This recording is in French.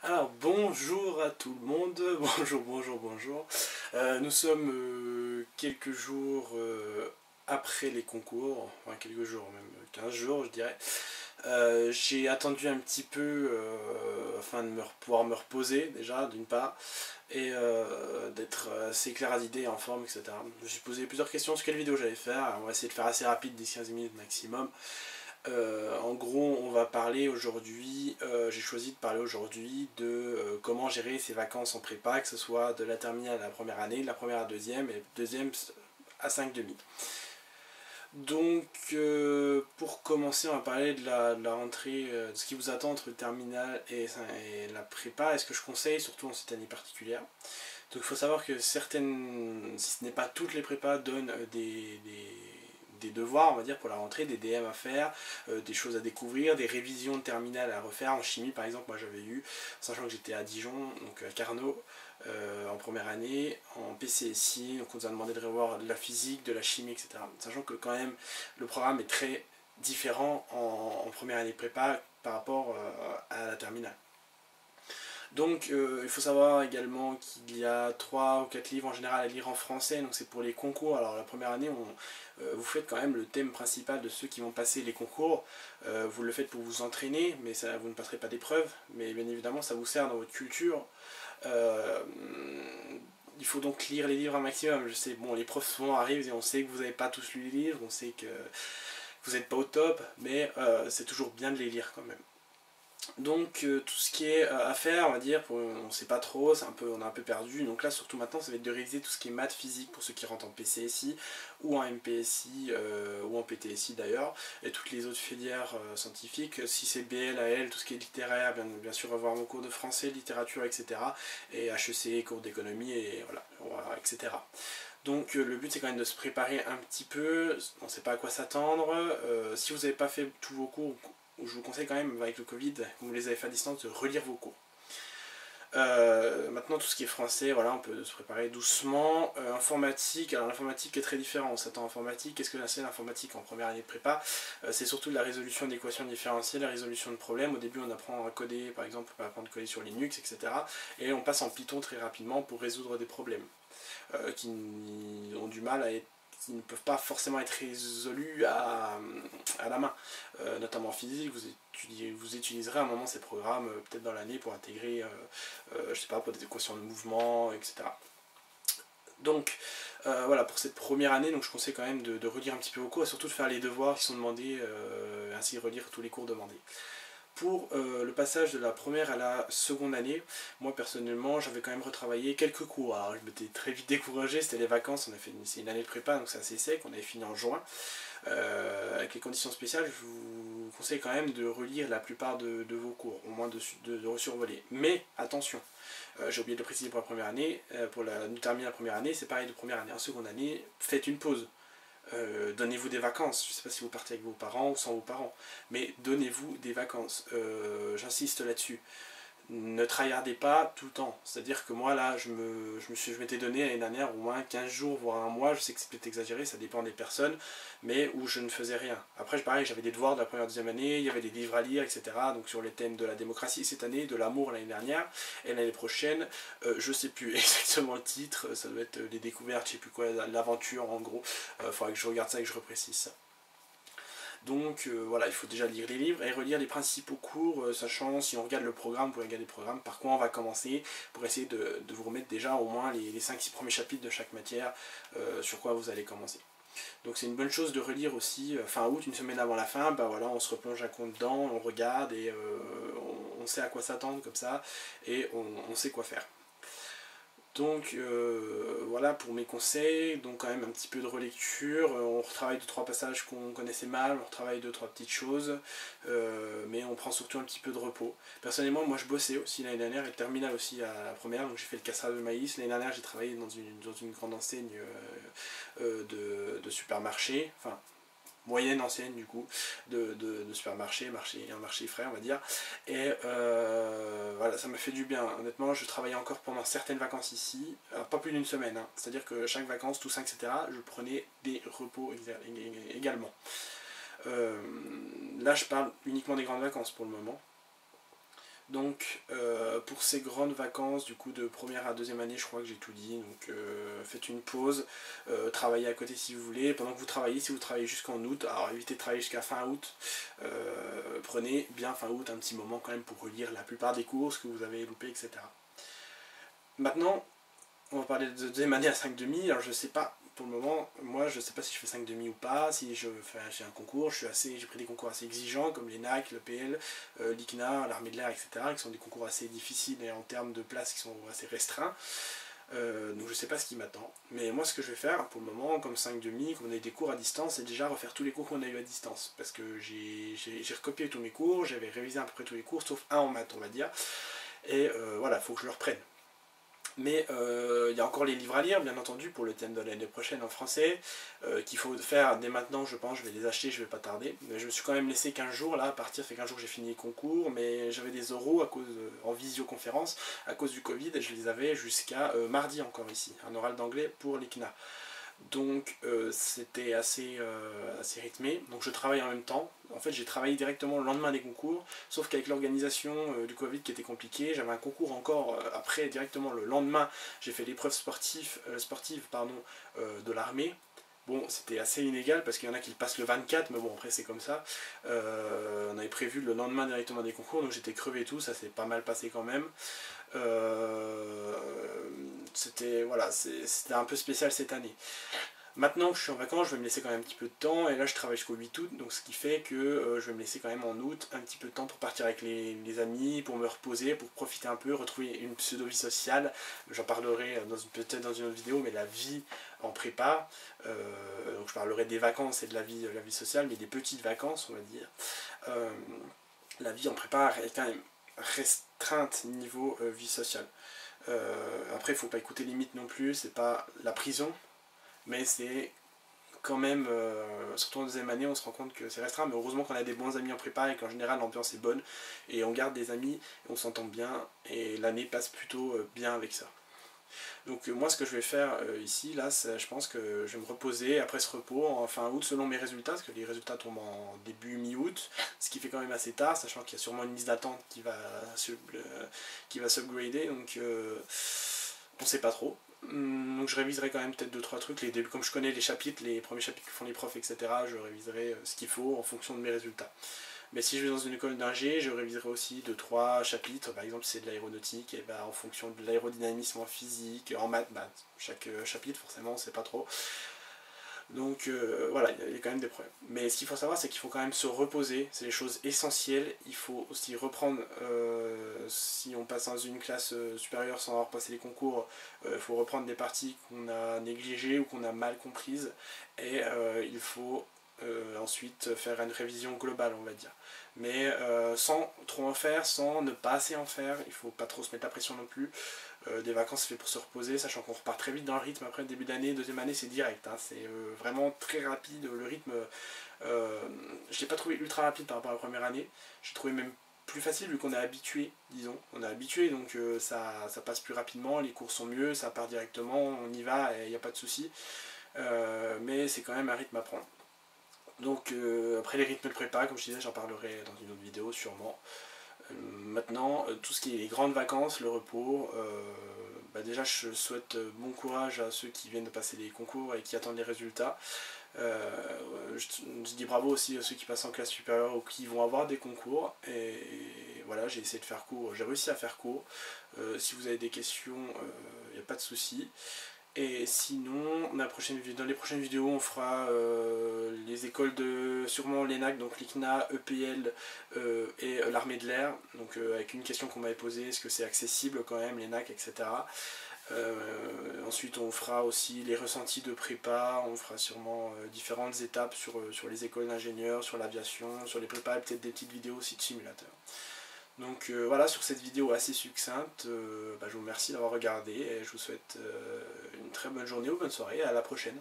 Alors bonjour à tout le monde, bonjour. Nous sommes quelques jours après les concours, enfin quelques jours, même 15 jours je dirais. J'ai attendu un petit peu afin de pouvoir me reposer déjà d'une part et d'être assez clair à l'idée, en forme, etc. Je me suis posé plusieurs questions sur quelle vidéo j'allais faire. On va essayer de faire assez rapide, 10-15 minutes maximum. En gros, on va parler aujourd'hui, j'ai choisi de parler aujourd'hui de comment gérer ses vacances en prépa, que ce soit de la terminale à la première année, de la première à la deuxième et deuxième à 5 demi. Donc, pour commencer, on va parler de la rentrée, de ce qui vous attend entre le terminal et la prépa, et ce que je conseille, surtout en cette année particulière. Donc, il faut savoir que certaines, si ce n'est pas toutes les prépas, donnent des devoirs, on va dire, pour la rentrée, des DM à faire, des choses à découvrir, des révisions de terminale à refaire. En chimie, par exemple, moi j'avais eu, sachant que j'étais à Dijon, donc à Carnot, en première année, en PCSI, donc on nous a demandé de revoir de la physique, de la chimie, etc. Sachant que quand même, le programme est très différent en première année prépa par rapport à la terminale. Donc il faut savoir également qu'il y a 3 ou 4 livres en général à lire en français, donc c'est pour les concours. Alors la première année, vous faites quand même le thème principal de ceux qui vont passer les concours. Vous le faites pour vous entraîner, mais ça, vous ne passerez pas d'épreuves. Mais bien évidemment, ça vous sert dans votre culture. Il faut donc lire les livres un maximum. Je sais, bon, les profs souvent arrivent et on sait que vous n'avez pas tous lu les livres, on sait que vous n'êtes pas au top, mais c'est toujours bien de les lire quand même. Donc tout ce qui est à faire, on va dire, on ne sait pas trop, on est un peu perdu. Donc là, surtout maintenant, ça va être de réviser tout ce qui est maths, physique pour ceux qui rentrent en PCSI ou en MPSI ou en PTSI d'ailleurs, et toutes les autres filières scientifiques. Si c'est BL, AL, tout ce qui est littéraire, bien sûr avoir mon cours de français, littérature, etc. Et HEC, cours d'économie, et voilà, etc. Donc le but c'est quand même de se préparer un petit peu, on ne sait pas à quoi s'attendre. Si vous n'avez pas fait tous vos cours, je vous conseille quand même avec le Covid, comme vous les avez fait à distance, de relire vos cours. Maintenant tout ce qui est français, voilà, on peut se préparer doucement. Informatique, alors l'informatique est très différent, on s'attend à informatique. Qu'est-ce que c'est l'informatique en première année de prépa? C'est surtout de la résolution d'équations différentielles, la résolution de problèmes. Au début on apprend à coder, par exemple, on peut apprendre à coder sur Linux, etc. Et on passe en Python très rapidement pour résoudre des problèmes qui ont du mal à être, qui ne peuvent pas forcément être résolus à la main. Notamment en physique, vous utiliserez à un moment ces programmes, peut-être dans l'année, pour intégrer, je sais pas, pour des équations de mouvement, etc. Donc voilà, pour cette première année, donc je conseille quand même de relire un petit peu vos cours et surtout de faire les devoirs qui sont demandés, ainsi relire tous les cours demandés. Pour le passage de la première à la seconde année, moi personnellement j'avais quand même retravaillé quelques cours. Alors je m'étais très vite découragé, c'était les vacances, c'est une année de prépa donc c'est assez sec, on avait fini en juin. Avec les conditions spéciales, je vous conseille quand même de relire la plupart de vos cours, au moins de survoler. Mais attention, j'ai oublié de le préciser pour la première année, pour nous terminer la première année, c'est pareil de première année. En seconde année, faites une pause. Donnez-vous des vacances, je ne sais pas si vous partez avec vos parents ou sans vos parents, mais donnez-vous des vacances, j'insiste là-dessus. Ne tryhardez pas tout le temps, c'est-à-dire que moi là, je m'étais donné l'année dernière au moins 15 jours, voire un mois, je sais que c'est peut-être exagéré, ça dépend des personnes, mais où je ne faisais rien. Après, pareil, j'avais des devoirs de la première, deuxième année, il y avait des livres à lire, etc. Donc sur les thèmes de la démocratie cette année, de l'amour l'année dernière, et l'année prochaine, je sais plus exactement le titre, ça doit être les découvertes, je sais plus quoi, l'aventure en gros, faudrait que je regarde ça et que je reprécise ça. Donc voilà, il faut déjà lire les livres et relire les principaux cours, sachant si on regarde le programme, vous pouvez regarder le programme, par quoi on va commencer, pour essayer de vous remettre déjà au moins les 5-6 premiers chapitres de chaque matière, sur quoi vous allez commencer. Donc c'est une bonne chose de relire aussi, fin août, une semaine avant la fin, bah voilà, on se replonge un compte dedans, on regarde et on sait à quoi s'attendre comme ça, et on sait quoi faire. Donc voilà pour mes conseils, donc quand même un petit peu de relecture, on retravaille 2-3 passages qu'on connaissait mal, on retravaille 2-3 petites choses, mais on prend surtout un petit peu de repos. Personnellement moi je bossais aussi l'année dernière et terminale aussi à la première, donc j'ai fait le cassage de maïs. L'année dernière j'ai travaillé dans une grande enseigne de supermarché, enfin moyenne enseigne du coup, de supermarché, un marché frais on va dire, et voilà, ça m'a fait du bien. Honnêtement, je travaillais encore pendant certaines vacances ici, alors pas plus d'une semaine, hein. C'est-à-dire que chaque vacances, Toussaint, etc., je prenais des repos également. Là je parle uniquement des grandes vacances pour le moment. Donc pour ces grandes vacances du coup de première à deuxième année, je crois que j'ai tout dit, donc faites une pause, travaillez à côté si vous voulez, pendant que vous travaillez, si vous travaillez jusqu'en août, alors évitez de travailler jusqu'à fin août, prenez bien fin août un petit moment quand même pour relire la plupart des cours, ce que vous avez loupé, etc. Maintenant, on va parler de deuxième année à 5,5, alors je sais pas, pour le moment, moi je sais pas si je fais 5,5 ou pas, si j'ai un concours, j'ai pris des concours assez exigeants comme l'ENAC, le PL, l'ICNA, l'armée de l'air, etc., qui sont des concours assez difficiles et en termes de places qui sont assez restreints. Donc je sais pas ce qui m'attend. Mais moi ce que je vais faire pour le moment, comme 5,5, comme on a eu des cours à distance, c'est déjà refaire tous les cours qu'on a eu à distance. Parce que j'ai recopié tous mes cours, j'avais révisé à peu près tous les cours, sauf un en maths on va dire. Et voilà, il faut que je le reprenne. Mais il y a encore les livres à lire, bien entendu, pour le thème de l'année prochaine en français, qu'il faut faire dès maintenant, je pense, je vais les acheter, je vais pas tarder. Mais je me suis quand même laissé 15 jours, là, à partir, fait 15 jours que j'ai fini les concours, mais j'avais des oraux à cause, en visioconférence, à cause du Covid, et je les avais jusqu'à mardi encore ici, un oral d'anglais pour l'ICNA. Donc c'était assez rythmé, donc je travaille en même temps. En fait j'ai travaillé directement le lendemain des concours, sauf qu'avec l'organisation du Covid qui était compliquée, j'avais un concours encore après directement le lendemain, j'ai fait l'épreuve sportive de l'armée. Bon, c'était assez inégal parce qu'il y en a qui le passent le 24, mais bon, après c'est comme ça. On avait prévu le lendemain directement des concours, donc j'étais crevé et tout, ça s'est pas mal passé quand même. C'était voilà, c'était un peu spécial cette année. Maintenant que je suis en vacances, je vais me laisser quand même un petit peu de temps, et là je travaille jusqu'au 8 août, donc ce qui fait que je vais me laisser quand même en août un petit peu de temps pour partir avec les amis, pour me reposer, pour profiter un peu, retrouver une pseudo-vie sociale. J'en parlerai peut-être dans une autre vidéo, mais la vie en prépa, donc je parlerai des vacances et de la vie sociale, mais des petites vacances on va dire. La vie en prépa est quand même restreinte niveau vie sociale. Après il ne faut pas écouter les mythes non plus, c'est pas la prison, mais c'est quand même, surtout en deuxième année, on se rend compte que c'est restreint, mais heureusement qu'on a des bons amis en prépa et qu'en général l'ambiance est bonne, et on garde des amis, et on s'entend bien, et l'année passe plutôt bien avec ça. Donc moi ce que je vais faire ici, là, je pense que je vais me reposer après ce repos en fin août selon mes résultats, parce que les résultats tombent en début mi-août, ce qui fait quand même assez tard, sachant qu'il y a sûrement une liste d'attente qui va s'upgrader, donc on sait pas trop. Donc je réviserai quand même peut-être 2-3 trucs, comme je connais les chapitres, les premiers chapitres que font les profs, etc., je réviserai ce qu'il faut en fonction de mes résultats. Mais si je vais dans une école d'ingé, je réviserai aussi 2-3 chapitres, par exemple si c'est de l'aéronautique, et ben, en fonction de l'aérodynamisme en physique, en maths, chaque chapitre forcément on sait pas trop. Donc voilà, il y a quand même des problèmes. Mais ce qu'il faut savoir, c'est qu'il faut quand même se reposer, c'est les choses essentielles. Il faut aussi reprendre, si on passe dans une classe supérieure sans avoir passé les concours, il faut reprendre des parties qu'on a négligées ou qu'on a mal comprises. Et il faut ensuite faire une révision globale, on va dire. Mais sans trop en faire, sans ne pas assez en faire, il ne faut pas trop se mettre la pression non plus. Des vacances c'est fait pour se reposer, sachant qu'on repart très vite dans le rythme après le début d'année, deuxième année c'est direct, hein, c'est vraiment très rapide, le rythme, je ne l'ai pas trouvé ultra rapide par rapport à la première année, j'ai trouvé même plus facile vu qu'on est habitué, disons, on est habitué donc ça passe plus rapidement, les cours sont mieux, ça part directement, on y va et il n'y a pas de souci, mais c'est quand même un rythme à prendre. Donc après les rythmes de prépa, comme je disais, j'en parlerai dans une autre vidéo sûrement. Maintenant, tout ce qui est les grandes vacances, le repos, déjà je souhaite bon courage à ceux qui viennent de passer les concours et qui attendent les résultats. Je dis bravo aussi à ceux qui passent en classe supérieure ou qui vont avoir des concours. Et voilà, j'ai essayé de faire court, j'ai réussi à faire court. Si vous avez des questions, il n'y a pas de souci. Et sinon, dans les prochaines vidéos, on fera les écoles de sûrement l'ENAC, donc l'ICNA, EPL et l'armée de l'air. Donc avec une question qu'on m'avait posée, est-ce que c'est accessible quand même, l'ENAC, etc. Ensuite, on fera aussi les ressentis de prépa, on fera sûrement différentes étapes sur les écoles d'ingénieurs, sur l'aviation, sur les prépas, et peut-être des petites vidéos aussi de simulateurs. Donc voilà, sur cette vidéo assez succincte, je vous remercie d'avoir regardé et je vous souhaite une très bonne journée ou bonne soirée, à la prochaine.